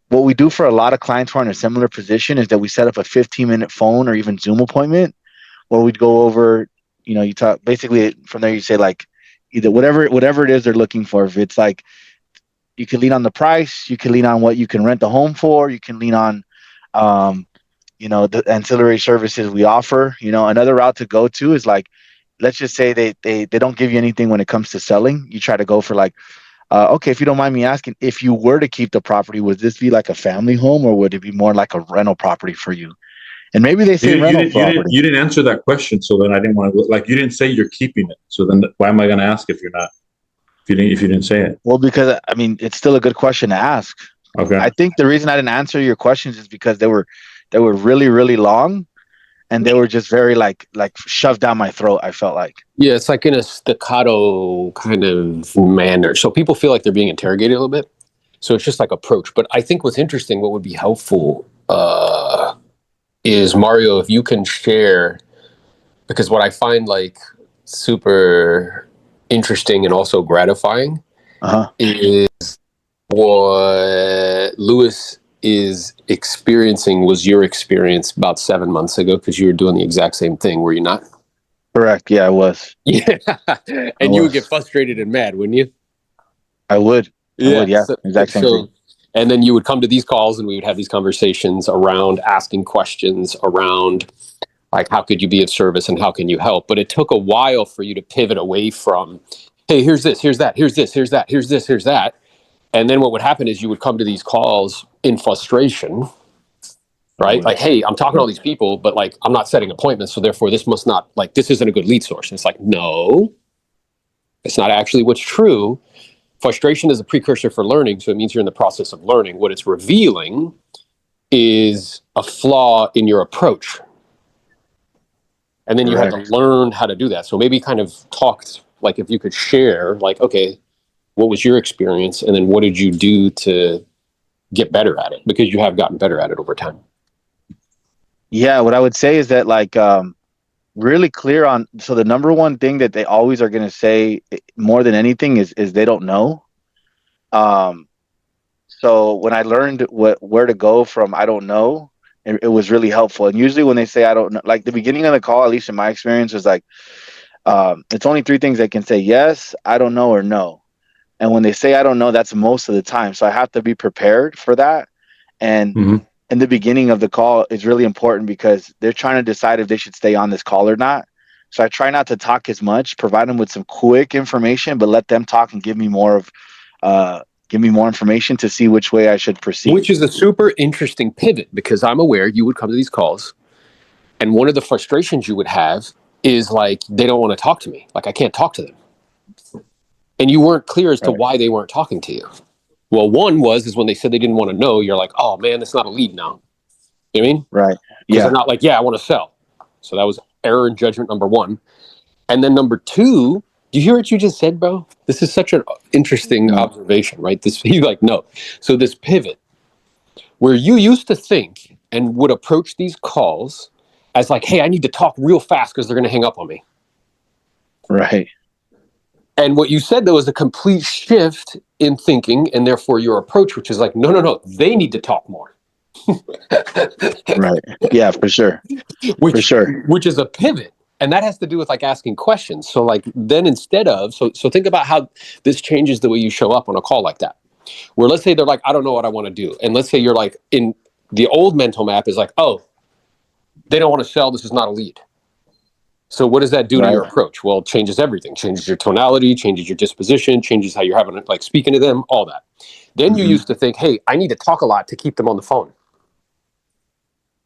what we do for a lot of clients who are in a similar position is that we set up a 15-minute phone or even Zoom appointment where we'd go over, you talk basically from there. You say like either whatever it is they're looking for. If it's like you can lean on the price, you can lean on what you can rent the home for, you can lean on, the ancillary services we offer. Another route to go to is like, let's just say they don't give you anything when it comes to selling. You try to go for like, okay, if you don't mind me asking, if you were to keep the property, would this be like a family home or would it be more like a rental property for you? And maybe they say rental property. You didn't answer that question, so then I didn't want to like you didn't say you're keeping it. So then why am I going to ask if you're not? If you didn't say it? Well, because I mean, it's still a good question to ask. Okay. I think the reason I didn't answer your questions is because they were really, really long, and they were just very like shoved down my throat. I felt like. Yeah, it's like in a staccato kind of manner. So people feel like they're being interrogated a little bit. So it's just like approach. But I think what's interesting, what would be helpful, is Mario, if you can share, because what I find like super interesting and also gratifying is what Lewis is experiencing was your experience about 7 months ago, because you were doing the exact same thing, were you not? Correct. Yeah, I was. Yeah. And you would get frustrated and mad, wouldn't you? I would. Yeah. So, exact same thing. And then you would come to these calls and we would have these conversations around asking questions around like, how could you be of service and how can you help? But it took a while for you to pivot away from, hey, here's this, here's that, here's this, here's that, here's this, here's that. And then what would happen is you would come to these calls in frustration, right? Like, hey, I'm talking to all these people, but like, I'm not setting appointments. So therefore this must not, like, this isn't a good lead source. And it's like, no, it's not actually what's true. Frustration is a precursor for learning. So it means you're in the process of learning. What it's revealing is a flaw in your approach. And then you had to learn how to do that. So maybe kind of talked, like if you could share, like, okay, what was your experience? And then what did you do to get better at it? Because you have gotten better at it over time. Yeah, what I would say is that like really clear on, so the number one thing that they always are going to say more than anything is they don't know. So when I learned where to go from I don't know, it was really helpful. And usually when they say I don't know, like the beginning of the call, at least in my experience, was like, it's only three things they can say: yes, I don't know, or no. And when they say I don't know, that's most of the time. So I have to be prepared for that. And in the beginning of the call is really important because they're trying to decide if they should stay on this call or not. So I try not to talk as much, provide them with some quick information, but let them talk and give me more information to see which way I should proceed. Which is a super interesting pivot, because I'm aware you would come to these calls and one of the frustrations you would have is like, they don't want to talk to me. Like, I can't talk to them. And you weren't clear as to why they weren't talking to you. Well, one is when they said they didn't want to know, you're like, oh man, that's not a lead now. You know what I mean? Right. Because they're not like, yeah, I want to sell. So that was error in judgment number one. And then number two, do you hear what you just said, bro? This is such an interesting observation, right? He's like, no. So this pivot, where you used to think and would approach these calls as like, hey, I need to talk real fast because they're going to hang up on me. Right. And what you said, though, was a complete shift in thinking, and therefore your approach, which is like, no, they need to talk more. Right. Yeah, for sure. Which is a pivot. And that has to do with like asking questions. So like then instead of, so think about how this changes the way you show up on a call like that. Where let's say they're like, I don't know what I want to do. And let's say you're like, in the old mental map is like, oh, they don't want to sell. This is not a lead. So what does that do to your approach? Well, it changes everything. Changes your tonality, changes your disposition, changes how you're having like speaking to them, all that. Then you used to think, hey, I need to talk a lot to keep them on the phone.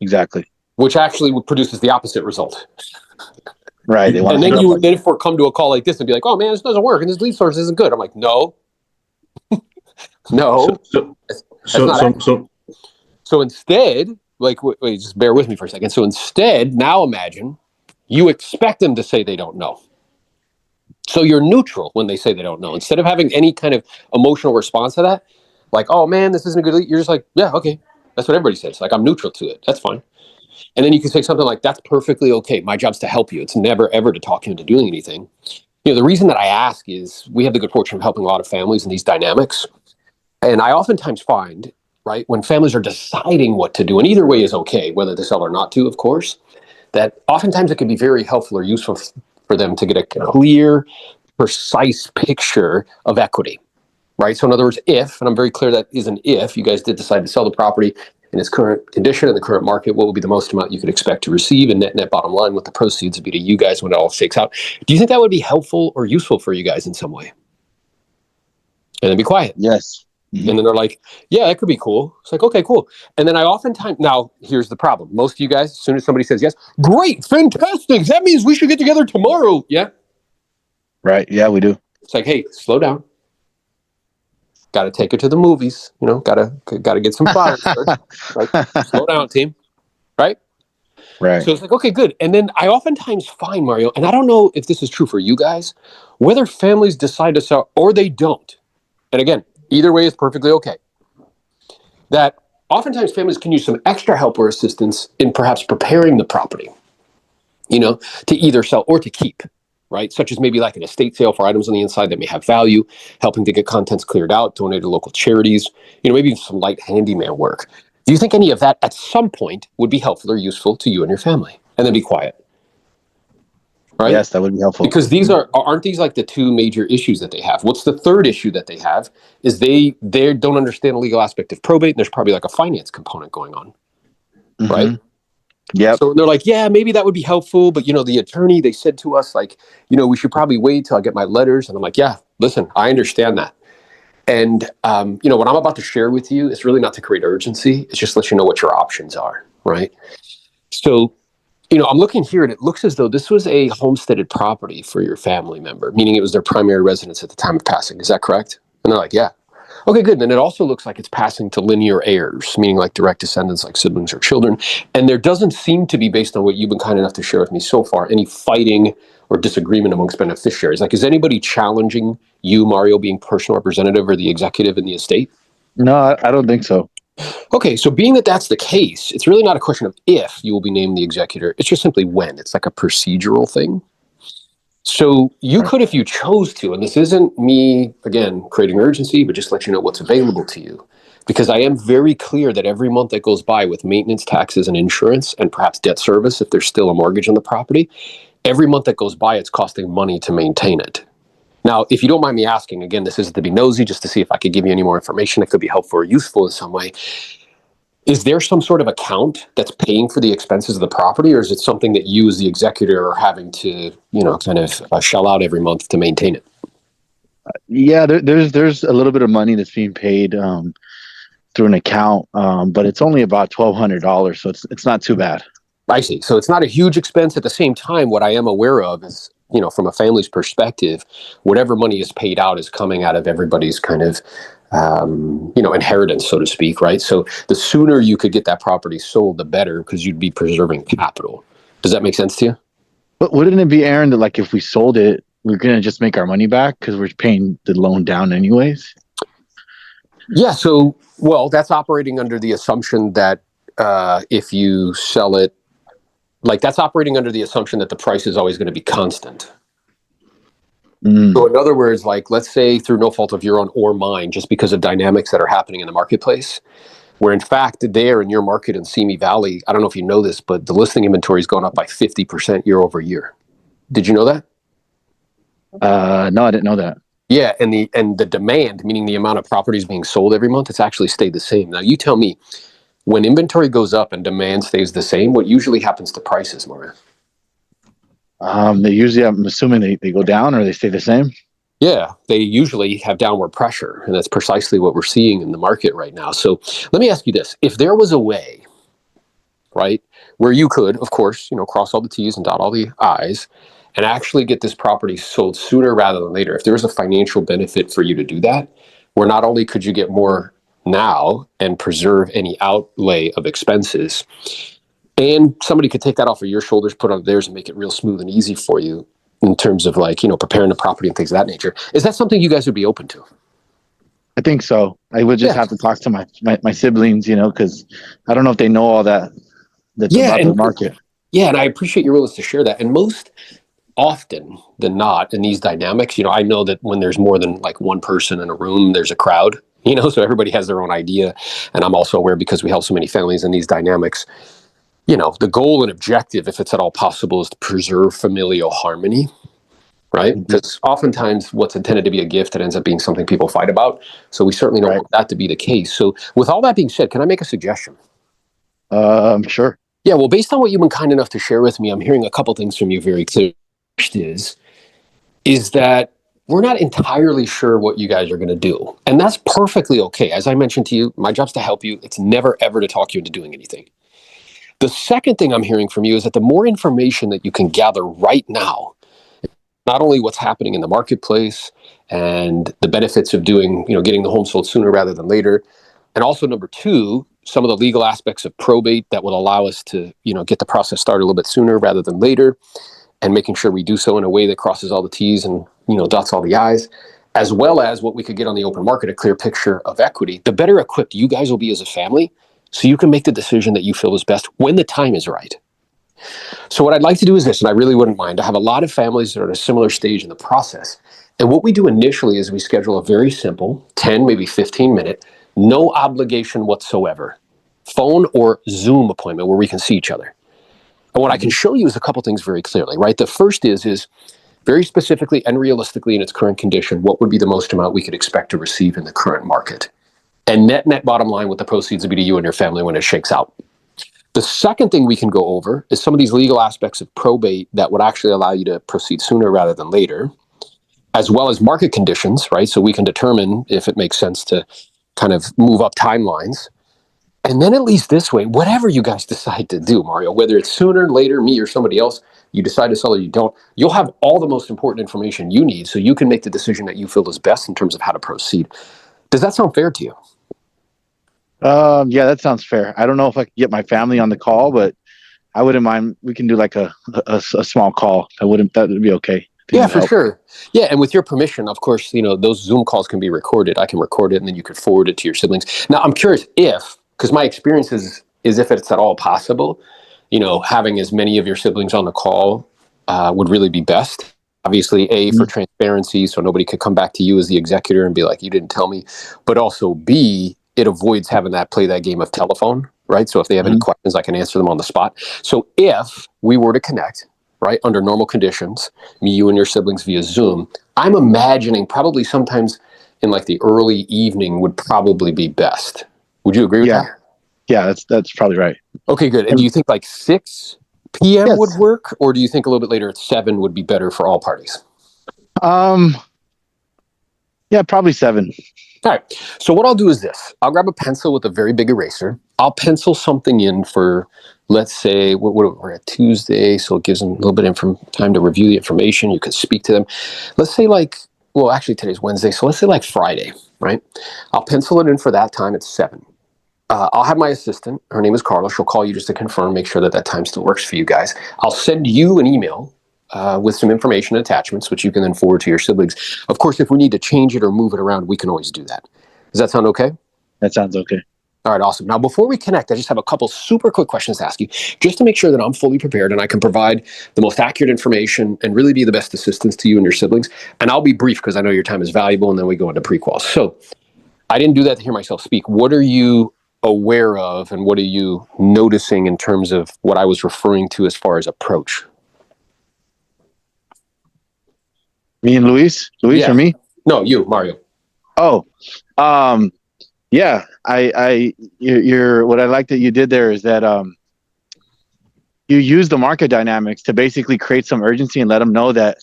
Exactly. Which actually produces the opposite result. Right. And then you would therefore come to a call like this and be like, oh man, this doesn't work and this lead source isn't good. I'm like, no. No. So instead, like, wait, just bear with me for a second. So instead, now imagine you expect them to say they don't know. So you're neutral when they say they don't know. Instead of having any kind of emotional response to that, like, oh man, this isn't a good lead. You're just like, yeah, okay. That's what everybody says. Like, I'm neutral to it. That's fine. And then you can say something like, that's perfectly okay. My job's to help you. It's never, ever to talk you into doing anything. You know, the reason that I ask is we have the good fortune of helping a lot of families in these dynamics. And I oftentimes find right? When families are deciding what to do, and either way is okay, whether to sell or not to, of course, that oftentimes it can be very helpful or useful for them to get a clear, precise picture of equity, right? So in other words, if, and I'm very clear that is an if, you guys did decide to sell the property in its current condition in the current market, what would be the most amount you could expect to receive, and net bottom line, what the proceeds would be to you guys when it all shakes out. Do you think that would be helpful or useful for you guys in some way? And then be quiet. Yes. And then they're like, yeah, that could be cool. It's like, okay, cool. And then I oftentimes, now here's the problem. Most of you guys, as soon as somebody says yes, great, fantastic. That means we should get together tomorrow. Yeah. Right. Yeah, we do. It's like, hey, slow down. Got to take her to the movies. You know, got to get some flowers first. Like, slow down, team. Right. Right. So it's like, okay, good. And then I oftentimes find, Mario, and I don't know if this is true for you guys, whether families decide to sell or they don't. And again, either way is perfectly okay. That oftentimes families can use some extra help or assistance in perhaps preparing the property, you know, to either sell or to keep, right? Such as maybe like an estate sale for items on the inside that may have value, helping to get contents cleared out, donate to local charities, you know, maybe some light handyman work. Do you think any of that at some point would be helpful or useful to you and your family? And then be quiet. Right? Yes, that would be helpful. Because these aren't these like the two major issues that they have. What's the third issue that they have is they don't understand the legal aspect of probate, and there's probably like a finance component going on. Mm-hmm. Right? Yep. So they're like, yeah, maybe that would be helpful, but you know, the attorney, they said to us like, you know, we should probably wait till I get my letters. And I'm like, yeah, listen, I understand that. And you know, what I'm about to share with you is really not to create urgency. It's just to let you know what your options are, right? So, you know, I'm looking here and it looks as though this was a homesteaded property for your family member, meaning it was their primary residence at the time of passing. Is that correct? And they're like, yeah. Okay, good. And it also looks like it's passing to linear heirs, meaning like direct descendants, like siblings or children. And there doesn't seem to be, based on what you've been kind enough to share with me so far, any fighting or disagreement amongst beneficiaries. Like, is anybody challenging you, Mario, being personal representative or the executive in the estate? No, I don't think so. Okay, so being that that's the case, it's really not a question of if you will be named the executor. It's just simply when. It's like a procedural thing. So you could, if you chose to, and this isn't me, again, creating urgency, but just let you know what's available to you. Because I am very clear that every month that goes by with maintenance, taxes, and insurance, and perhaps debt service, if there's still a mortgage on the property, every month that goes by, it's costing money to maintain it. Now, if you don't mind me asking, again, this isn't to be nosy, just to see if I could give you any more information that could be helpful or useful in some way. Is there some sort of account that's paying for the expenses of the property, or is it something that you as the executor are having to, you know, kind of shell out every month to maintain it? Yeah, there's a little bit of money that's being paid through an account, but it's only about $1,200, so it's not too bad. I see. So it's not a huge expense. At the same time, what I am aware of is, you know, from a family's perspective, whatever money is paid out is coming out of everybody's kind of, you know, inheritance, so to speak, right? So the sooner you could get that property sold, the better, because you'd be preserving capital. Does that make sense to you? But wouldn't it be, Aaron, that like if we sold it, we're gonna just make our money back because we're paying the loan down anyways? Yeah. So, well, that's operating under the assumption that if you sell it, like that's operating under the assumption that the price is always going to be constant. So in other words, like let's say through no fault of your own or mine, just because of dynamics that are happening in the marketplace, where in fact there in your market in Simi Valley, I don't know if you know this, but the listing inventory has gone up by 50% year over year. Did you know that? No, I didn't know that. Yeah, and the demand, meaning the amount of properties being sold every month, it's actually stayed the same. Now you tell me, when inventory goes up and demand stays the same, what usually happens to prices, Maria? They usually, I'm assuming they go down or they stay the same. Yeah, they usually have downward pressure, and that's precisely what we're seeing in the market right now. So let me ask you this. If there was a way, right, where you could, of course, you know, cross all the T's and dot all the I's and actually get this property sold sooner rather than later, if there was a financial benefit for you to do that, where not only could you get more now and preserve any outlay of expenses, and somebody could take that off of your shoulders, put it on theirs, and make it real smooth and easy for you in terms of like, you know, preparing the property and things of that nature. Is that something you guys would be open to? I think so. I would just have to talk to my siblings, you know, because I don't know if they know all that's about the market. Yeah, and I appreciate your willingness to share that. And most often than not in these dynamics, you know, I know that when there's more than like one person in a room, there's a crowd. So everybody has their own idea. And I'm also aware, because we help so many families in these dynamics, the goal and objective, if it's at all possible, is to preserve familial harmony, right? Mhm. Because oftentimes what's intended to be a gift, it ends up being something people fight about. So we certainly don't Right. want that to be the case. So with all that being said, can I make a suggestion? Sure. Yeah, well, based on what you've been kind enough to share with me, I'm hearing a couple things from you very clearly. First is that we're not entirely sure what you guys are going to do. And that's perfectly okay. As I mentioned to you, my job's to help you. It's never, ever to talk you into doing anything. The second thing I'm hearing from you is that the more information that you can gather right now, not only what's happening in the marketplace and the benefits of doing, getting the home sold sooner rather than later, and also number two, some of the legal aspects of probate that will allow us to, get the process started a little bit sooner rather than later, and making sure we do so in a way that crosses all the T's and, dots all the I's, as well as what we could get on the open market, a clear picture of equity. The better equipped you guys will be as a family, so you can make the decision that you feel is best when the time is right. So what I'd like to do is this, and I really wouldn't mind. I have a lot of families that are at a similar stage in the process. And what we do initially is we schedule a very simple 10, maybe 15-minute, no obligation whatsoever, phone or Zoom appointment where we can see each other. And what I can show you is a couple things very clearly, right? The first is very specifically and realistically in its current condition, what would be the most amount we could expect to receive in the current market? And net bottom line, what the proceeds would be to you and your family when it shakes out. The second thing we can go over is some of these legal aspects of probate that would actually allow you to proceed sooner rather than later, as well as market conditions, right? So we can determine if it makes sense to kind of move up timelines. And then at least this way, whatever you guys decide to do, Mario, whether it's sooner, later, me or somebody else, you decide to sell or you don't, you'll have all the most important information you need so you can make the decision that you feel is best in terms of how to proceed. Does that sound fair to you? Yeah, that sounds fair. I don't know if I can get my family on the call, but I wouldn't mind. We can do like a small call. That would be okay. Yeah, for sure. Yeah, and with your permission, of course, those Zoom calls can be recorded. I can record it, and then you could forward it to your siblings. Now, I'm curious because my experience is if it's at all possible, having as many of your siblings on the call would really be best. Obviously, A, for transparency, so nobody could come back to you as the executor and be like, you didn't tell me. But also, B, it avoids having that play that game of telephone, right? So if they have any questions, I can answer them on the spot. So if we were to connect, right, under normal conditions, me, you, and your siblings via Zoom, I'm imagining probably sometimes in like the early evening would probably be best. Would you agree with that? Yeah, that's probably right. Okay, good. And do you think like 6 p.m. Yes. would work, or do you think a little bit later at 7 would be better for all parties? Yeah, probably 7. All right. So what I'll do is this. I'll grab a pencil with a very big eraser. I'll pencil something in for, let's say, we're at Tuesday, so it gives them a little bit of time to review the information. You can speak to them. Let's say actually today's Wednesday, so let's say like Friday, right? I'll pencil it in for that time at 7. I'll have my assistant. Her name is Carla. She'll call you just to confirm, make sure that time still works for you guys. I'll send you an email with some information attachments, which you can then forward to your siblings. Of course, if we need to change it or move it around, we can always do that. Does that sound okay? That sounds okay. All right, awesome. Now, before we connect, I just have a couple super quick questions to ask you, just to make sure that I'm fully prepared and I can provide the most accurate information and really be the best assistance to you and your siblings. And I'll be brief because I know your time is valuable, and then we go into prequal. So I didn't do that to hear myself speak. What are you aware of, and what are you noticing in terms of what I was referring to as far as approach? Me and Luis Yeah. Or me? No, you, Mario. Oh, yeah. You're what I like that you did there is that you use the market dynamics to basically create some urgency and let them know that,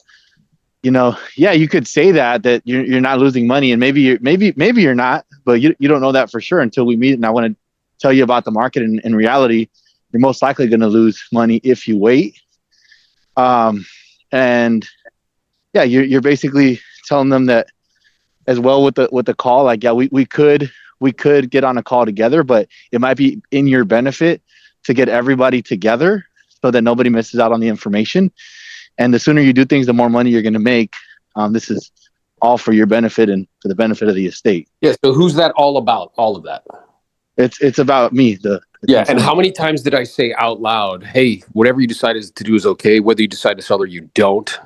yeah, you could say that you're not losing money, and maybe you're not, but you don't know that for sure until we meet. And I want to tell you about the market. And in reality, you're most likely going to lose money if you wait. And yeah, you're basically telling them that as well with the call. Like, yeah, we could get on a call together, but it might be in your benefit to get everybody together so that nobody misses out on the information. And the sooner you do things, the more money you're going to make. This is all for your benefit and for the benefit of the estate. Yeah. So who's that all about? All of that. It's about me. Yeah. And how many times did I say out loud, hey, whatever you decide to do is okay. Whether you decide to sell or you don't,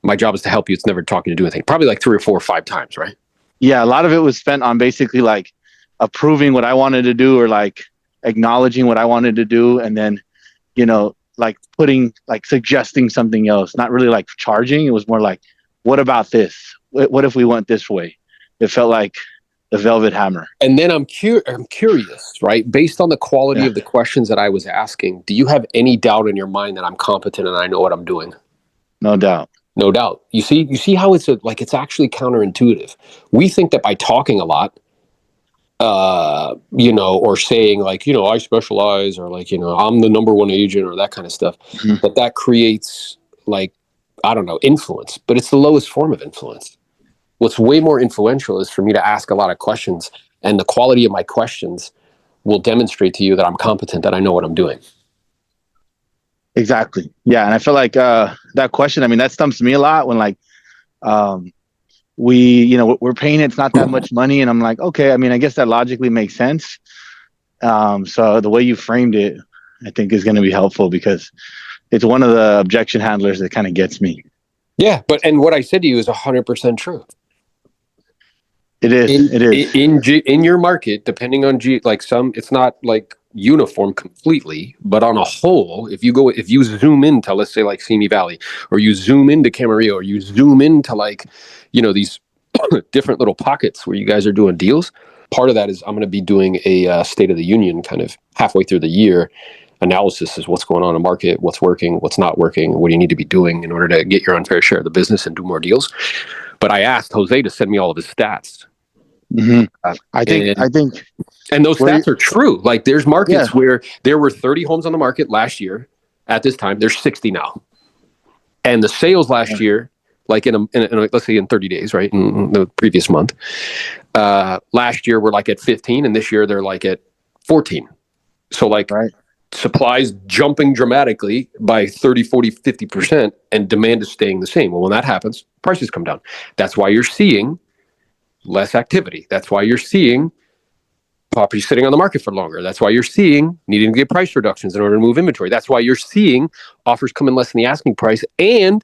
my job is to help you. It's never talking to do anything. Probably like 3 or 4 or 5 times, right? Yeah, a lot of it was spent on basically like approving what I wanted to do or like acknowledging what I wanted to do, and then like putting like suggesting something else, not really like charging. It was more like, what about this? What if we went this way? It felt like the velvet hammer. And then I'm curious, right? Based on the quality Yeah, of the questions that I was asking, do you have any doubt in your mind that I'm competent and I know what I'm doing? no doubt. No doubt. You see how it's actually counterintuitive. We think that by talking a lot, or saying like, I specialize, or like, I'm the number one agent, or that kind of stuff, Mhm. that creates like, I don't know, influence, but it's the lowest form of influence. What's way more influential is for me to ask a lot of questions, and the quality of my questions will demonstrate to you that I'm competent, that I know what I'm doing. Exactly. Yeah, and I feel like that question. I mean, that stumps me a lot when like um, we're paying it's not that much money, and I'm like, okay. I mean, I guess that logically makes sense. So the way you framed it, I think is going to be helpful because it's one of the objection handlers that kind of gets me. Yeah, and what I said to you is 100% true. It is. in It is. in your market, depending on like some, it's not like uniform completely, but on a whole, if you zoom into, let's say, like Simi Valley, or you zoom into Camarillo, or you zoom into like these different little pockets where you guys are doing deals. Part of that is I'm going to be doing a State of the Union kind of halfway through the year analysis, is what's going on in the market, what's working, what's not working, what do you need to be doing in order to get your unfair share of the business and do more deals. But I asked Jose to send me all of his stats. Mm-hmm. I think. And I think. and those Where? stats are true. Like, there's Yeah. markets where there were 30 homes on the market last year. At this time, there's 60 now. And the sales last year, like in let's say in 30 days, right, in the previous month, last year we're like at 15, and this year they're like at 14. So like, Right. supply's jumping dramatically by 30, 40, 50%, and demand is staying the same. Well, when that happens, prices come down. That's why you're seeing less activity. That's why you're seeing property sitting on the market for longer. That's why you're seeing needing to get price reductions in order to move inventory. That's why you're seeing offers come in less than the asking price. And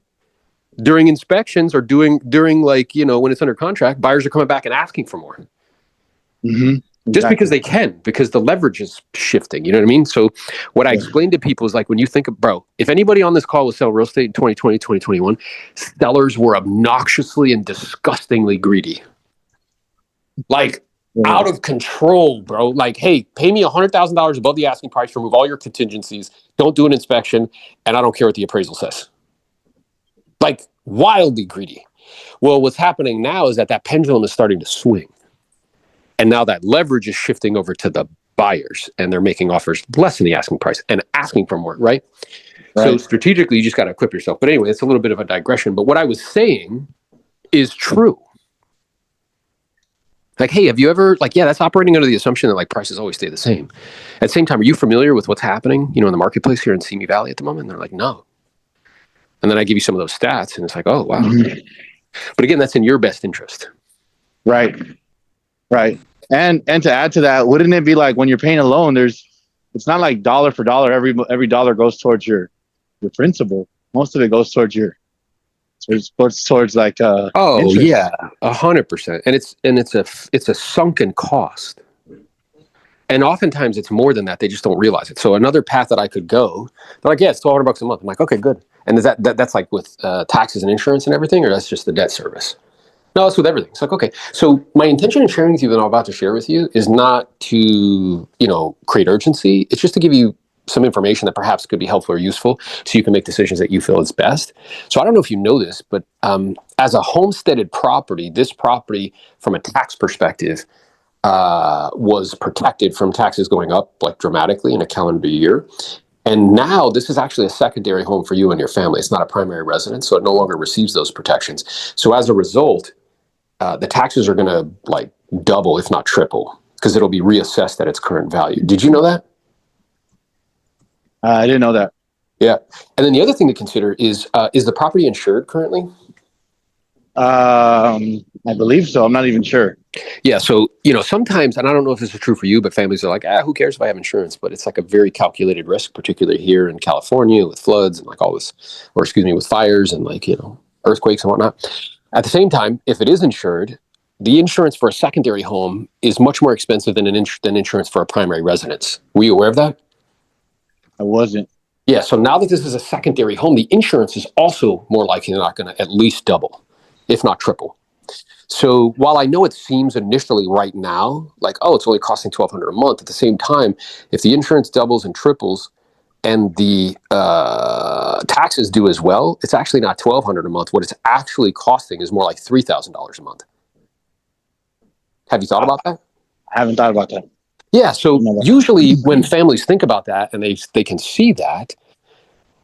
during inspections, or during like, when it's under contract, buyers are coming back and asking for more. Mm-hmm. Just because they can, because the leverage is shifting. You know what I mean? So what I explain to people is like, when you think of, bro, if anybody on this call was selling real estate in 2020, 2021, sellers were obnoxiously and disgustingly greedy. Like, out of control, bro. Like, hey, pay me $100,000 above the asking price, remove all your contingencies, don't do an inspection, and I don't care what the appraisal says. Like, wildly greedy. Well, what's happening now is that pendulum is starting to swing. And now that leverage is shifting over to the buyers, and they're making offers less than the asking price and asking for more, right? So strategically, you just got to equip yourself. But anyway, it's a little bit of a digression. But what I was saying is true. Like, hey, have you ever, like, yeah, that's operating under the assumption that like prices always stay the same. At the same time, are you familiar with what's happening, in the marketplace here in Simi Valley at the moment? And they're like, no. And then I give you some of those stats, and it's like, oh, wow. Mm-hmm. But again, that's in your best interest. Right. Right. And to add to that, wouldn't it be like when you're paying a loan, it's not like dollar for dollar, every dollar goes towards your principal. Most of it goes towards like interest. Yeah, 100%. And it's a sunken cost. And oftentimes it's more than that. They just don't realize it. So another path that I could go, they're like, yeah, it's $1,200 a month. I'm like, okay, good. And is that's like with taxes and insurance and everything, or that's just the debt service? No, it's with everything. It's like, okay. So my intention in sharing with you that I'm about to share with you is not to, create urgency. It's just to give you some information that perhaps could be helpful or useful, so you can make decisions that you feel is best. So I don't know if you know this, but as a homesteaded property, this property, from a tax perspective, was protected from taxes going up like dramatically in a calendar year. And now this is actually a secondary home for you and your family. It's not a primary residence, so it no longer receives those protections. So as a result, the taxes are going to like double, if not triple, because it'll be reassessed at its current value. Did you know that? I didn't know that. Yeah. And then the other thing to consider is the property insured currently? I believe so. I'm not even sure. Yeah. So, sometimes, and I don't know if this is true for you, but families are like, who cares if I have insurance? But it's like a very calculated risk, particularly here in California with floods and like all this, with fires and like, earthquakes and whatnot. At the same time, if it is insured, the insurance for a secondary home is much more expensive than than insurance for a primary residence. Were you aware of that? I wasn't. Yeah. So now that this is a secondary home, the insurance is also more likely than not going to at least double, if not triple. So while I know it seems initially right now like, oh, it's only costing $1,200 a month, at the same time, if the insurance doubles and triples and the taxes do as well, it's actually not $1,200 a month. What it's actually costing is more like $3,000 a month. Have you thought about that? I haven't thought about that. Yeah. So usually when families think about that and they can see that,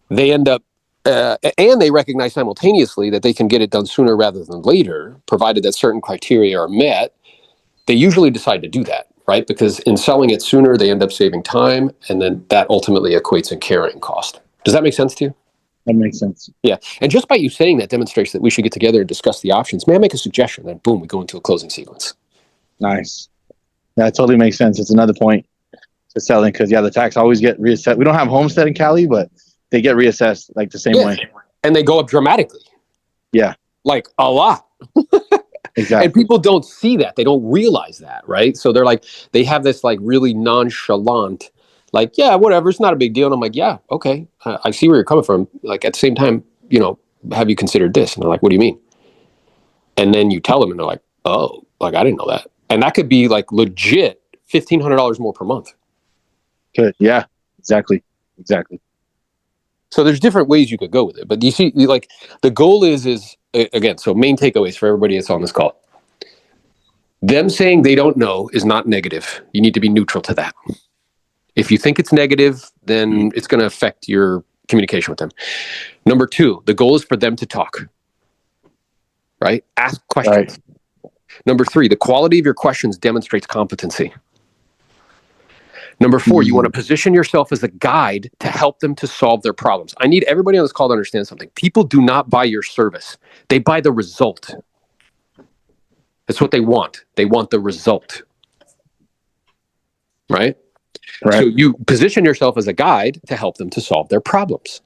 they end up and they recognize simultaneously that they can get it done sooner rather than later, provided that certain criteria are met. They usually decide to do that, right? Because in selling it sooner, they end up saving time, and then that ultimately equates in carrying cost. Does that make sense to you? That makes sense. Yeah. And just by you saying that demonstrates that we should get together and discuss the options. May I make a suggestion? Then boom, we go into a closing sequence. Nice. That totally makes sense. It's another point to selling because, the tax always get reassessed. We don't have homestead in Cali, but they get reassessed like the same way. And they go up dramatically. Yeah. Like a lot. Exactly. And people don't see that. They don't realize that, right? So they're like, they have this like really nonchalant, like, yeah, whatever, it's not a big deal. And I'm like, yeah, okay, I see where you're coming from. Like at the same time, have you considered this? And they're like, what do you mean? And then you tell them and they're like, oh, like I didn't know that. And that could be like legit $1,500 more per month. Good. Yeah, exactly. So there's different ways you could go with it. But you see, like the goal is again, so main takeaways for everybody that's on this call. Them saying they don't know is not negative. You need to be neutral to that. If you think it's negative, then it's going to affect your communication with them. Number 2, the goal is for them to talk. Right? Ask questions. Right. Number 3, the quality of your questions demonstrates competency. Number 4, you want to position yourself as a guide to help them to solve their problems. I need everybody on this call to understand something. People do not buy your service. They buy the result. That's what they want. They want the result. Right? So you position yourself as a guide to help them to solve their problems.